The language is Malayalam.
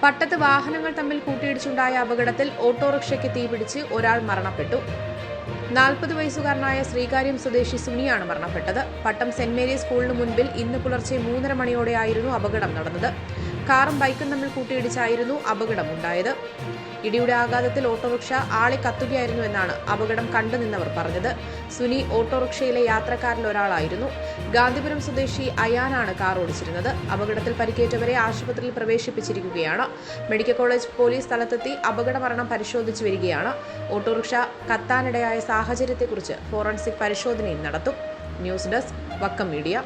പട്ടത്ത് വാഹനങ്ങൾ തമ്മിൽ കൂട്ടിയിടിച്ചുണ്ടായ അപകടത്തിൽ ഓട്ടോറിക്ഷയ്ക്ക് തീപിടിച്ച് ഒരാൾ മരണപ്പെട്ടു. 40 വയസ്സുകാരനായ ശ്രീകാര്യം സ്വദേശി സുനിയാണ് മരണപ്പെട്ടത്. പട്ടം സെന്റ് മേരീസ് സ്കൂളിന് മുൻപിൽ ഇന്ന് പുലർച്ചെ 3:30 മണിയോടെയായിരുന്നു അപകടം നടന്നത്. കാറും ബൈക്കും തമ്മിൽ കൂട്ടിയിടിച്ചായിരുന്നു അപകടമുണ്ടായത്. ഇടിയുടെ ആഘാതത്തിൽ ഓട്ടോറിക്ഷ ആളെ കത്തുകയായിരുന്നുവെന്നാണ് അപകടം കണ്ടുനിന്നവർ പറഞ്ഞത്. സുനി ഓട്ടോറിക്ഷയിലെ യാത്രക്കാരിൽ ഒരാളായിരുന്നു. ഗാന്ധിപുരം സ്വദേശി അയാനാണ് കാർ ഓടിച്ചിരുന്നത്. അപകടത്തിൽ പരിക്കേറ്റവരെ ആശുപത്രിയിൽ പ്രവേശിപ്പിച്ചിരിക്കുകയാണ്. മെഡിക്കൽ കോളേജ് പോലീസ് സ്ഥലത്തെത്തി അപകട മരണം പരിശോധിച്ചു വരികയാണ്. ഓട്ടോറിക്ഷ കത്താനിടയായ സാഹചര്യത്തെക്കുറിച്ച് ഫോറൻസിക് പരിശോധനയും നടത്തും. News desk Vakkam media.